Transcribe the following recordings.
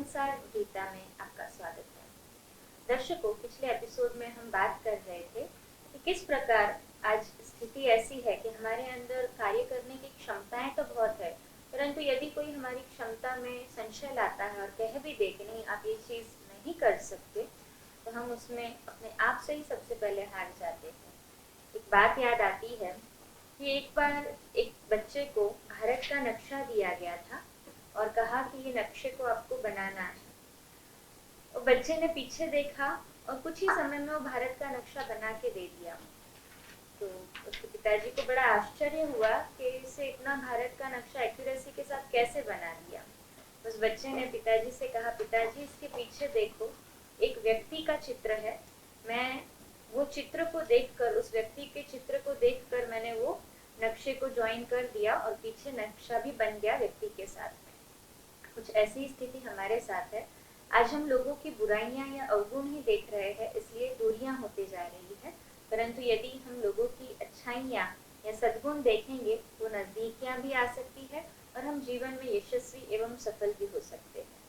नियमानुसार गीता में आपका स्वागत है। दर्शकों, पिछले एपिसोड में हम बात कर रहे थे कि किस प्रकार आज स्थिति ऐसी है कि हमारे अंदर कार्य करने की क्षमताएं तो बहुत है, परंतु यदि कोई हमारी क्षमता में संशय लाता है और कह भी दे कि नहीं आप ये चीज़ नहीं कर सकते, तो हम उसमें अपने आप से ही सबसे पहले हार जाते हैं। एक बात याद आती है कि एक बार एक बच्चे को भारत का नक्शा दिया गया था और कहा कि ये नक्शे को आपको बनाना है। तो बच्चे ने पीछे देखा और कुछ ही समय में वो भारत का नक्शा बना के दे दिया। तो उसके पिताजी को बड़ा आश्चर्य हुआ कि इसे इतना भारत का नक्शा एक्यूरेसी के साथ कैसे बना दिया। उस बच्चे ने पिताजी से कहा, पिताजी इसके पीछे देखो, एक व्यक्ति का चित्र है। मैं वो चित्र को देखकर, उस व्यक्ति के चित्र को देखकर मैंने वो नक्शे को ज्वाइन कर दिया और पीछे नक्शा भी बन गया व्यक्ति के साथ में। कुछ ऐसी स्थिति हमारे साथ है। आज हम लोगों की बुराइयां या अवगुण ही देख रहे हैं, इसलिए दूरियां होती जा रही है। परंतु यदि हम लोगों की अच्छाइयां या सद्गुण देखेंगे तो नजदीकियां भी आ सकती है और हम जीवन में यशस्वी एवं सफल भी हो सकते हैं।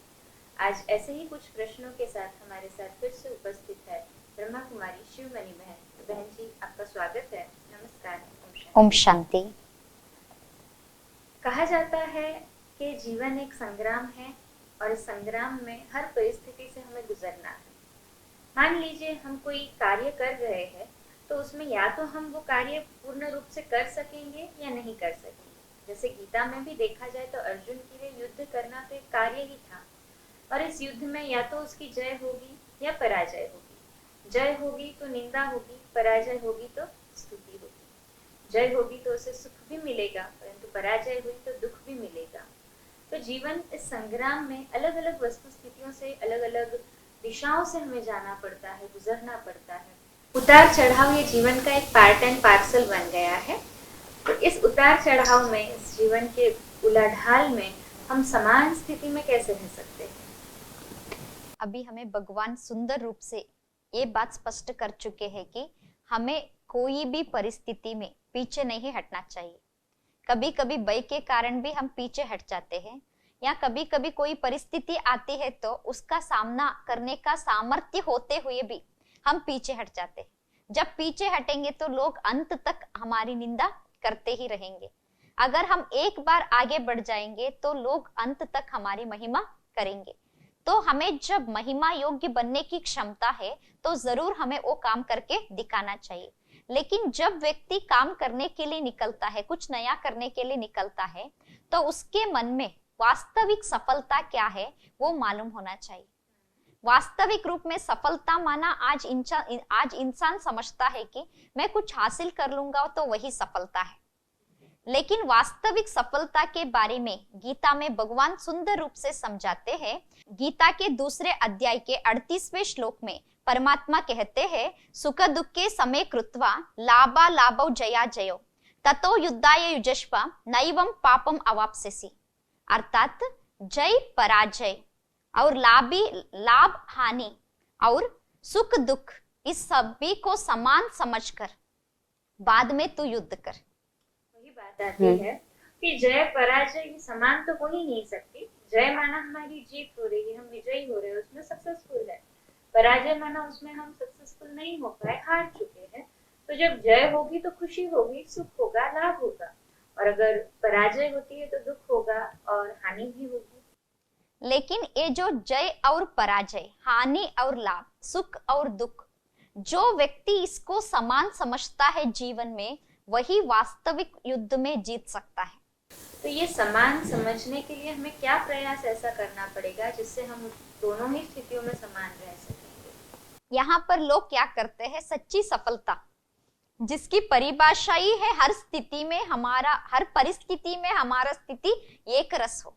आज ऐसे ही कुछ प्रश्नों के साथ हमारे साथ फिर से उपस्थित है ब्रह्मा कुमारी शिवमणि बहन। बहन जी, आपका स्वागत है। नमस्कार। ओम शांति। कहा जाता है कि जीवन एक संग्राम है और इस संग्राम में हर परिस्थिति से हमें गुजरना है। मान लीजिए हम कोई कार्य कर रहे हैं, तो उसमें या तो हम वो कार्य पूर्ण रूप से कर सकेंगे या नहीं कर सकेंगे। जैसे गीता में भी देखा जाए तो अर्जुन के लिए युद्ध करना तो एक कार्य ही था, और इस युद्ध में या तो उसकी जय होगी या पराजय होगी। जय होगी तो निंदा होगी, पराजय होगी तो स्तुति होगी। जय होगी तो उसे सुख भी मिलेगा, परंतु पराजय हुई तो दुख भी मिलेगा। तो जीवन इस संग्राम में अलग अलग वस्तु स्थितियों से, अलग अलग दिशाओं से हमें जाना पड़ता है, गुजरना पड़ता है। उतार चढ़ाव ये जीवन का एक पार्ट एंड पार्सल बन गया है। तो इस उतार चढ़ाव में, इस जीवन के उलाढाल में हम समान स्थिति में कैसे रह सकते हैं? अभी हमें भगवान सुंदर रूप से ये बात स्पष्ट कर चुके हैं कि हमें कोई भी परिस्थिति में पीछे नहीं हटना चाहिए। कभी कभी भय के कारण भी हम पीछे हट जाते हैं, या कभी कभी कोई परिस्थिति आती है तो उसका सामना करने का सामर्थ्य होते हुए भी हम पीछे हट जाते हैं। जब पीछे हटेंगे तो लोग अंत तक हमारी निंदा करते ही रहेंगे। अगर हम एक बार आगे बढ़ जाएंगे तो लोग अंत तक हमारी महिमा करेंगे। तो हमें जब महिमा योग्य बनने की क्षमता है तो जरूर हमें वो काम करके दिखाना चाहिए। लेकिन जब व्यक्ति काम करने के लिए निकलता है, कुछ नया करने के लिए निकलता है, तो उसके मन में वास्तविक सफलता क्या है वो मालूम होना चाहिए। वास्तविक रूप में सफलता माना आज इंसान समझता है कि मैं कुछ हासिल कर लूंगा तो वही सफलता है। लेकिन वास्तविक सफलता के बारे में गीता में भगवान सुंदर रूप से समझाते हैं। गीता के दूसरे अध्याय के 38वें श्लोक में परमात्मा कहते हैं, सुख दुखे समे कृत्वा लाभा लाभौ जया जयो ततो युद्धाय युजस्व नैवं पापम अवाप्स्यसि। अर्थात जय पराजय और लाभ हानि और सुख दुख इस सभी को समान समझकर बाद में तू युद्ध कर। वही बात आती है कि जय पराजय समान तो हो ही नहीं सकती। जय माना हमारी जीत हो रही है, हम विजयी हो रहे हैं, उसमें सक्सेसफुल है। पराजय माना उसमें हम सक्सेसफुल नहीं हो पाए, हार चुके हैं। तो जब जय होगी तो खुशी होगी, सुख होगा, लाभ होगा, और अगर पराजय होती है तो दुख होगा और हानि भी होगी। लेकिन ये जो जय और पराजय, हानि और लाभ, सुख और दुख, जो व्यक्ति इसको समान समझता है जीवन में, वही वास्तविक युद्ध में जीत सकता है। तो ये समान समझने के लिए हमें क्या प्रयास ऐसा करना पड़ेगा जिससे हम दोनों ही स्थितियों में समान रह सकेंगे? यहाँ पर लोग क्या करते हैं, सच्ची सफलता जिसकी परिभाषा ही है हर स्थिति में हमारा, हर परिस्थिति में हमारा स्थिति एक रस हो,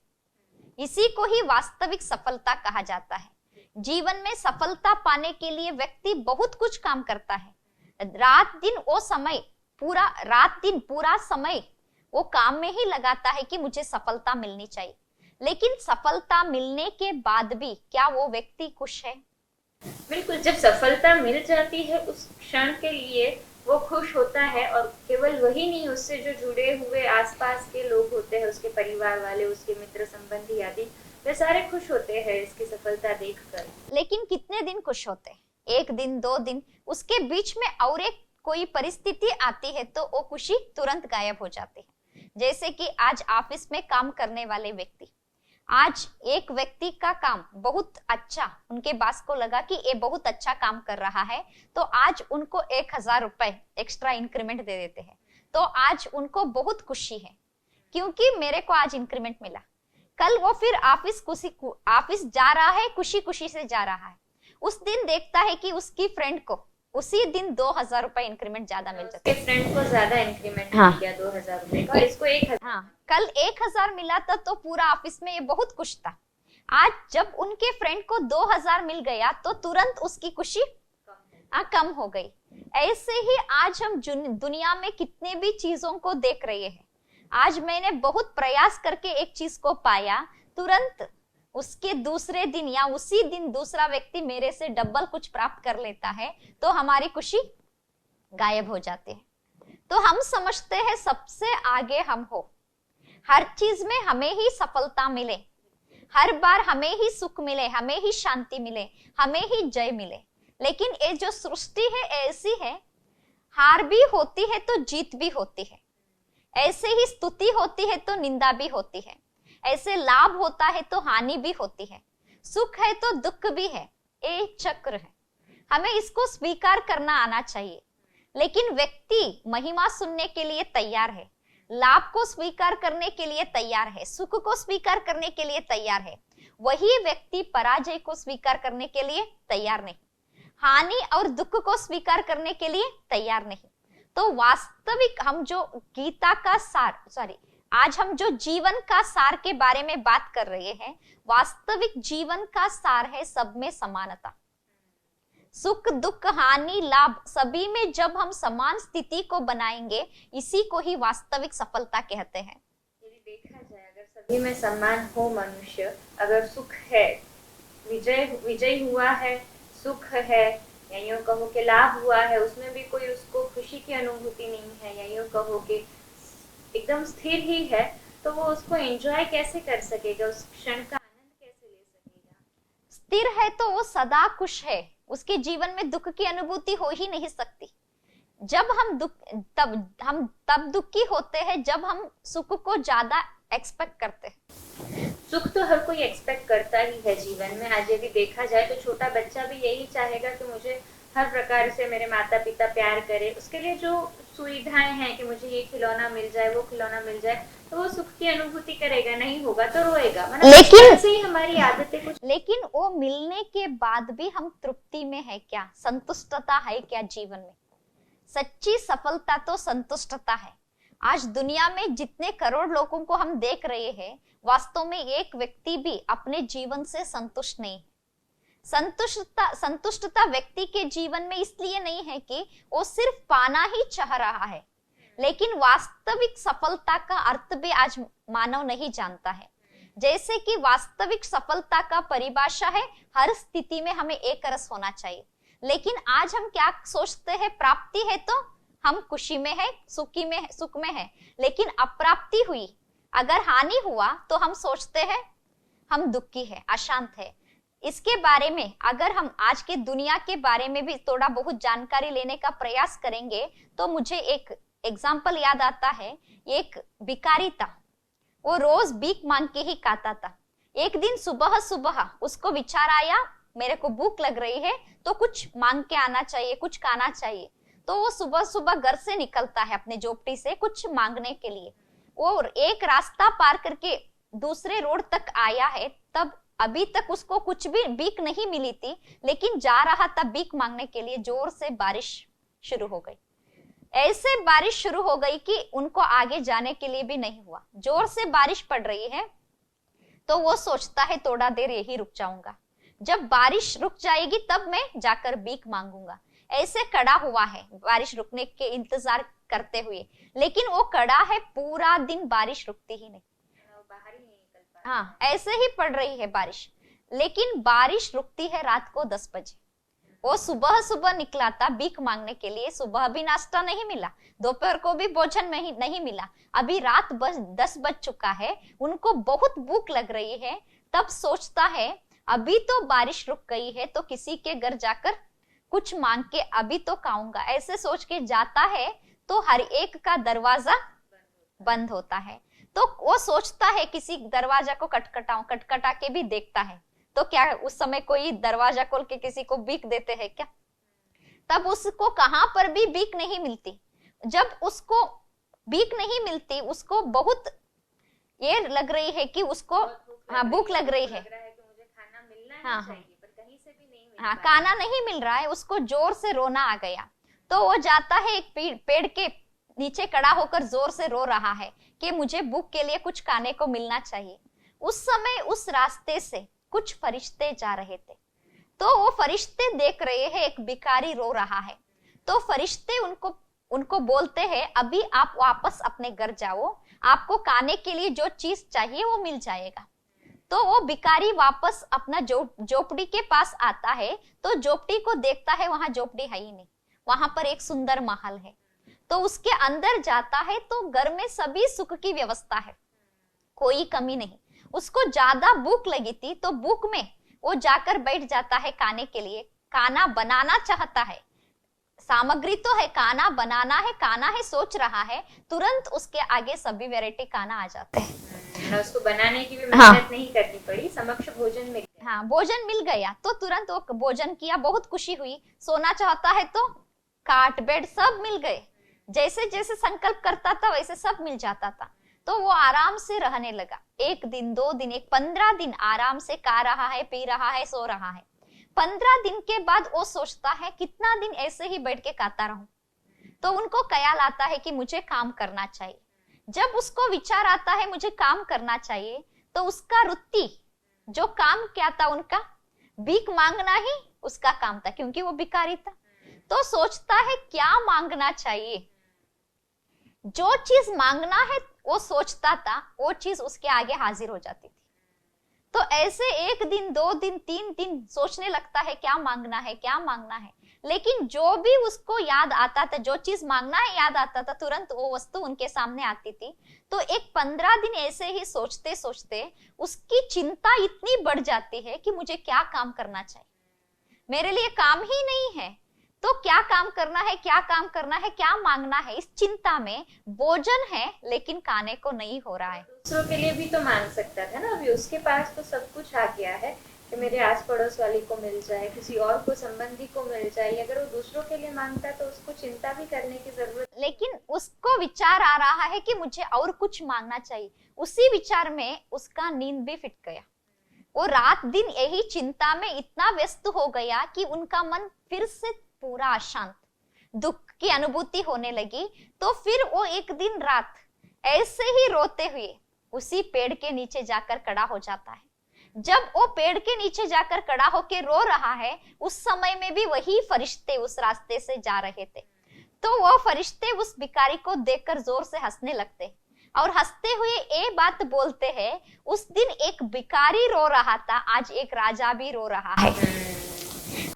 इसी को ही वास्तविक सफलता कहा जाता है। जीवन में सफलता पाने के लिए व्यक्ति बहुत कुछ काम करता है। रात दिन पूरा समय वो काम में ही लगाता है कि मुझे सफलता मिलनी चाहिए। लेकिन सफलता मिलने के बाद भी क्या वो व्यक्ति खुश है? बिल्कुल। जब सफलता मिल जाती है उस क्षण के लिए वो खुश होता है, और केवल वही नहीं, उससे जो जुड़े हुए आसपास के लोग होते हैं, उसके परिवार वाले, उसके मित्र संबंधी आदि, वे सारे खुश होते हैं इसकी सफलता देखकर। लेकिन कितने दिन खुश होते हैं? 1 दिन, 2 दिन, उसके बीच में और एक कोई परिस्थिति आती है तो वो खुशी तुरंत गायब हो जाती है। जैसे कि आज ऑफिस में काम करने वाले व्यक्ति, आज एक व्यक्ति का काम बहुत अच्छा, उनके बॉस को लगा कि ये बहुत अच्छा काम कर रहा है, तो आज उनको 1000 रुपए एक्स्ट्रा इंक्रीमेंट दे देते हैं। तो आज उनको बहुत खुशी है क्योंकि मेरे को आज इंक्रीमेंट मिला। कल वो फिर ऑफिस जा रहा है, खुशी खुशी से जा रहा है। उस दिन देखता है कि उसकी फ्रेंड को उसी दिन 2000 रुपए इंक्रीमेंट ज्यादा मिल जाता है। फ्रेंड को ज्यादा इंक्रीमेंट हाँ। मिल गया 2000 रुपए का, और इसको 1000। हाँ, कल 1000 मिला था तो पूरा ऑफिस में ये बहुत खुश था। आज जब उनके फ्रेंड को 2000 मिल गया तो तुरंत उसकी खुशी कम हो गई। ऐसे ही आज हम दुनिया में कितने भी चीजों को देख रहे हैं। आज मैंने बहुत प्रयास करके एक चीज को पाया, तुरंत उसके दूसरे दिन या उसी दिन दूसरा व्यक्ति मेरे से डबल कुछ प्राप्त कर लेता है तो हमारी खुशी गायब हो जाती है। तो हम समझते हैं सबसे आगे हम हो, हर चीज में हमें ही सफलता मिले, हर बार हमें ही सुख मिले, हमें ही शांति मिले, हमें ही जय मिले। लेकिन ये जो सृष्टि है ऐसी है, हार भी होती है तो जीत भी होती है, ऐसे ही स्तुति होती है तो निंदा भी होती है, ऐसे लाभ होता है तो हानि भी होती है, सुख है तो दुख भी है, एक चक्र है। हमें इसको स्वीकार करना आना चाहिए। लेकिन व्यक्ति महिमा सुनने के लिए तैयार है, लाभ को स्वीकार करने के लिए तैयार है, सुख को स्वीकार करने के लिए तैयार है, वही व्यक्ति पराजय को स्वीकार करने के लिए तैयार नहीं, हानि और दुख को स्वीकार करने के लिए तैयार नहीं। तो वास्तविक हम जो गीता का सार, आज हम जो जीवन का सार के बारे में बात कर रहे हैं, वास्तविक जीवन का सार है सब में समानता। सुख दुख हानि लाभ सभी में जब हम समान स्थिति को बनाएंगे, इसी को ही वास्तविक सफलता कहते हैं। यदि देखा जाए, अगर सभी में सम्मान हो, मनुष्य अगर सुख है, विजय हुआ है, सुख है, या यूं कहो कि लाभ हुआ है, उसमें भी कोई उसको खुशी की अनुभूति नहीं है, या यूं कहो कि एकदम स्थिर ही है, तो वो उसको एंजॉय कैसे कर सकेगा, उस क्षण का आनंद कैसे ले सकेगा? स्थिर है तो वो सदा खुश है, उसके जीवन में दुख की अनुभूति हो ही नहीं सकती। जब हम तब दुखी होते हैं जब हम सुख को ज्यादा एक्सपेक्ट करते हैं। सुख तो हर कोई एक्सपेक्ट करता ही है जीवन में। आज यदि देखा जाए तो छोटा बच्चा भी यही चाहेगा कि मुझे हर प्रकार से मेरे माता पिता प्यार करे, उसके लिए जो सुविधाएं हैं कि मुझे ये खिलौना मिल जाए, वो खिलौना मिल जाए, तो वो सुख की अनुभूति करेगा, नहीं होगा तो रोएगा। लेकिन से ही हमारी आदतें कुछ, लेकिन वो मिलने के बाद भी हम तृप्ति में है क्या, संतुष्टता है क्या जीवन में? सच्ची सफलता तो संतुष्टता है। आज दुनिया में जितने करोड़ लोगों को हम देख रहे हैं, वास्तव में एक व्यक्ति भी अपने जीवन से संतुष्ट नहीं है। संतुष्टता व्यक्ति के जीवन में इसलिए नहीं है कि वो सिर्फ पाना ही चाह रहा है, लेकिन वास्तविक सफलता का अर्थ भी आज मानव नहीं जानता है। जैसे कि वास्तविक सफलता का परिभाषा है, हर स्थिति में हमें एक रस होना चाहिए। लेकिन आज हम क्या सोचते हैं, प्राप्ति है तो हम खुशी में है, सुख में है, लेकिन अप्राप्ति हुई, अगर हानि हुआ तो हम सोचते हैं हम दुखी है, अशांत है। इसके बारे में अगर हम आज के दुनिया के बारे में भी थोड़ा बहुत जानकारी लेने का प्रयास करेंगे तो मुझे एक एग्जाम्पल याद आता है। एक भिखारी था, वो रोज भीख मांग के ही खाता था। एक दिन सुबह सुबह उसको विचार आया, मेरे को भूख लग रही है तो कुछ मांग के आना चाहिए, कुछ खाना चाहिए। तो वो सुबह सुबह घर से निकलता है अपने झोपड़ी से कुछ मांगने के लिए। वो एक रास्ता पार करके दूसरे रोड तक आया है, तब अभी तक उसको कुछ भी भीख नहीं मिली थी, लेकिन जा रहा था भीख मांगने के लिए, जोर से बारिश शुरू हो गई। ऐसे बारिश शुरू हो गई कि उनको आगे जाने के लिए भी नहीं हुआ। जोर से बारिश पड़ रही है तो वो सोचता है थोड़ा देर यही रुक जाऊंगा, जब बारिश रुक जाएगी तब मैं जाकर भीख मांगूंगा। ऐसे खड़ा हुआ है बारिश रुकने के इंतजार करते हुए, लेकिन वो खड़ा है पूरा दिन, बारिश रुकती ही नहीं, बाहर ही नहीं निकल पा। हाँ, ऐसे ही पड़ रही है बारिश। लेकिन बारिश रुकती है रात को 10 बजे। वो सुबह सुबह निकला था भीख मांगने के लिए, सुबह भी नाश्ता नहीं मिला, दोपहर को भी भोजन नहीं मिला, अभी रात 10 बज चुका है, उनको बहुत भूख लग रही है। तब सोचता है अभी तो बारिश रुक गई है तो किसी के घर जाकर कुछ मांग के अभी तो खाऊंगा, ऐसे सोच के जाता है तो हर एक का दरवाजा बंद होता है। तो वो सोचता है किसी दरवाजा को खटखटाऊं, खटखटा के भी देखता है तो क्या उस समय कोई दरवाजा खोल के किसी को भीख देते हैं क्या? तब उसको कहां पर भी भीख नहीं मिलती। जब उसको भीख नहीं मिलती, उसको बहुत ये लग रही है कि उसको भूख लग रही है, हाँ हाँ खाना नहीं मिल रहा है, उसको जोर से रोना आ गया। तो वो जाता है एक पेड़ के नीचे खड़ा होकर जोर से रो रहा है कि मुझे भूख के लिए कुछ खाने को मिलना चाहिए। उस समय उस रास्ते से कुछ फरिश्ते जा रहे थे, तो वो फरिश्ते देख रहे हैं एक भिखारी रो रहा है। तो फरिश्ते उनको बोलते हैं अभी आप वापस अपने घर जाओ, आपको खाने के लिए जो चीज चाहिए वो मिल जाएगा। तो वो भिखारी वापस अपना झोपड़ी के पास आता है, तो झोपड़ी को देखता है, वहां झोपड़ी है ही नहीं, वहां पर एक सुंदर महल है। तो उसके अंदर जाता है तो घर में सभी सुख की व्यवस्था है, कोई कमी नहीं। उसको ज्यादा भूख लगी थी तो भूख में वो जाकर बैठ जाता है खाने के लिए, खाना बनाना चाहता है, सामग्री तो है, खाना बनाना है, खाना है सोच रहा है, तुरंत उसके आगे सभी वैरायटी खाना आ जाते हैं। उसको बनाने की भी मेहनत नहीं करनी पड़ी, समक्ष भोजन मिल गया। हाँ भोजन मिल गया तो तुरंत वो भोजन किया, बहुत खुशी हुई। सोना चाहता है तो खाट बेड सब मिल गए, जैसे जैसे संकल्प करता था वैसे सब मिल जाता था। तो वो आराम से रहने लगा। 1 दिन 2 दिन 15 दिन आराम से खा रहा है, पी रहा है, सो रहा है। 15 दिन के बाद वो सोचता है कितना दिन ऐसे ही बैठ के खाता रहूं। तो उनको ख्याल आता है कि मुझे काम करना चाहिए। जब उसको विचार आता है मुझे काम करना चाहिए, तो उसका वृत्ति जो काम क्या था, उनका भीख मांगना ही उसका काम था, क्योंकि वो भिखारी था। तो सोचता है क्या मांगना चाहिए, जो चीज मांगना है वो सोचता था, वो चीज उसके आगे हाजिर हो जाती थी। तो ऐसे 1 दिन 2 दिन 3 दिन सोचने लगता है क्या मांगना है, क्या मांगना है। लेकिन जो भी उसको याद आता था, जो चीज मांगना है याद आता था, तुरंत वो वस्तु उनके सामने आती थी। तो एक 15 दिन ऐसे ही सोचते सोचते उसकी चिंता इतनी बढ़ जाती है कि मुझे क्या काम करना चाहिए, मेरे लिए काम ही नहीं है, तो क्या काम करना है, क्या काम करना है, क्या मांगना है। इस चिंता में भोजन है लेकिन खाने को नहीं हो रहा है। दूसरों के लिए भी तो मांग सकता था ना, अभी उसके पास तो सब कुछ आ गया है कि मेरे आस पड़ोस वाले को मिल जाए, किसी और को संबंधी को मिल जाए। अगर वो दूसरों के लिए मांगता तो उसको चिंता भी करने की जरूरत। लेकिन उसको विचार आ रहा है कि मुझे और कुछ मांगना चाहिए। उसी विचार में उसका नींद भी फिट गया। वो रात दिन यही चिंता में इतना व्यस्त हो गया कि उनका मन फिर से पूरा अशांत, दुख की अनुभूति होने लगी। तो फिर वो एक दिन रात ऐसे ही रोते हुए उसी पेड़ के नीचे जाकर खड़ा हो जाता है। जब वो पेड़ के नीचे जाकर खड़ा होकर रो रहा है, उस समय में भी वही फरिश्ते उस रास्ते से जा रहे थे। तो वो फरिश्ते उस भिखारी को देखकर जोर से हंसने लगते और हंसते हुए ये बात बोलते हैं, उस दिन एक भिखारी रो रहा था, आज एक राजा भी रो रहा है।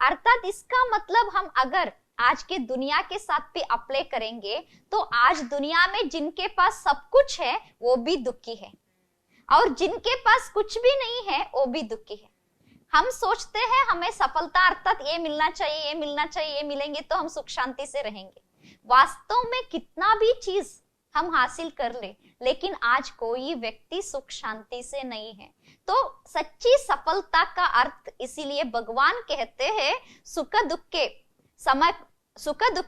अर्थात इसका मतलब हम अगर आज के दुनिया के साथ भी अप्लाई करेंगे तो आज दुनिया में जिनके पास सब कुछ है वो भी दुखी है, और जिनके पास कुछ भी नहीं है वो भी दुखी है। हम सोचते हैं हमें सफलता अर्थात ये मिलना चाहिए, ये मिलना चाहिए, ये मिलेंगे तो हम सुख शांति से रहेंगे। वास्तव में कितना भी चीज हम हासिल कर ले, लेकिन आज कोई व्यक्ति सुख शांति से नहीं है। तो सच्ची सफलता का अर्थ इसीलिए भगवान कहते हैं सुख दुख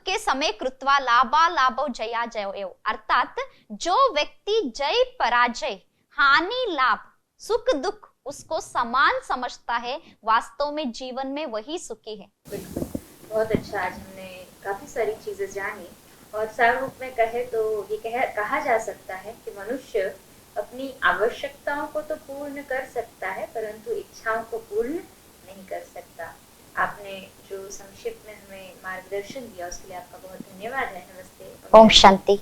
के समय कृत्वा लाभा लाभो जया जयो। अर्थात जो व्यक्ति जय पराजय, हानि लाभ, सुख दुख उसको समान समझता है, वास्तव में जीवन में वही सुखी है। बिल्कुल, बहुत अच्छा। आज हमने काफी सारी चीजें जानी और सार रूप में कहे तो ये कहा जा सकता है कि मनुष्य अपनी आवश्यकताओं को तो पूर्ण कर सकता है परंतु इच्छाओं को पूर्ण नहीं कर सकता। आपने जो संक्षिप्त में हमें मार्गदर्शन दिया उसके लिए आपका बहुत धन्यवाद है। नमस्ते। ओम शांति।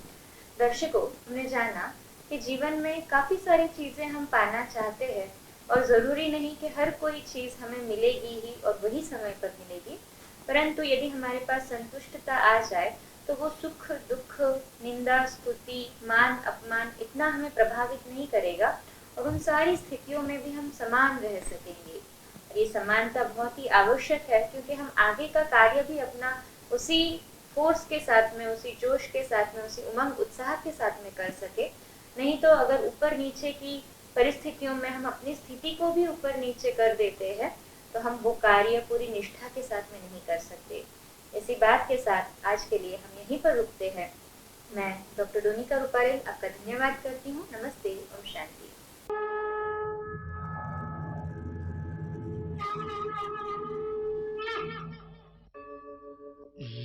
दर्शकों, हमने जाना कि जीवन में काफी सारी चीजें हम पाना चाहते हैं और जरूरी नहीं कि हर कोई चीज हमें मिलेगी ही और वही समय पर मिलेगी। परंतु यदि हमारे पास संतुष्टता आ जाए तो वो सुख दुख, निंदा स्तुति, मान अपमान इतना हमें प्रभावित नहीं करेगा और उन सारी स्थितियों में भी हम समान रह सकेंगे। ये समानता बहुत ही आवश्यक है क्योंकि हम आगे का कार्य भी अपना उसी फोर्स के साथ में, उसी जोश के साथ में, उसी उमंग उत्साह के साथ में कर सके। नहीं तो अगर ऊपर नीचे की परिस्थितियों में हम अपनी स्थिति को भी ऊपर नीचे कर देते हैं तो हम वो कार्य पूरी निष्ठा के साथ में नहीं कर सकते। इसी बात के साथ आज के लिए हम यहीं पर रुकते हैं। मैं डॉक्टर डोनिका रूपारेल आपका धन्यवाद करती हूँ। नमस्ते, ओम शांति।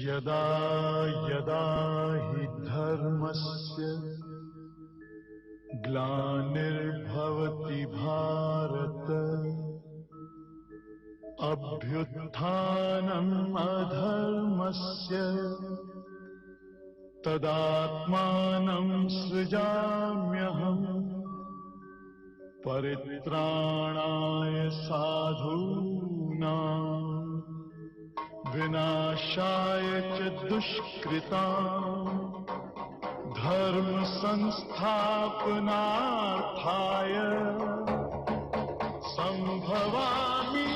यदा यदा हि धर्मस्य ग्लानिर्भवति भारत अभ्युत्थानम् अधर्मस्य तदात्मानं सृजाम्यहम् परित्राणाय साधूनां विनाशाय च दुष्कृताम् धर्म संस्थापनार्थाय संभवामि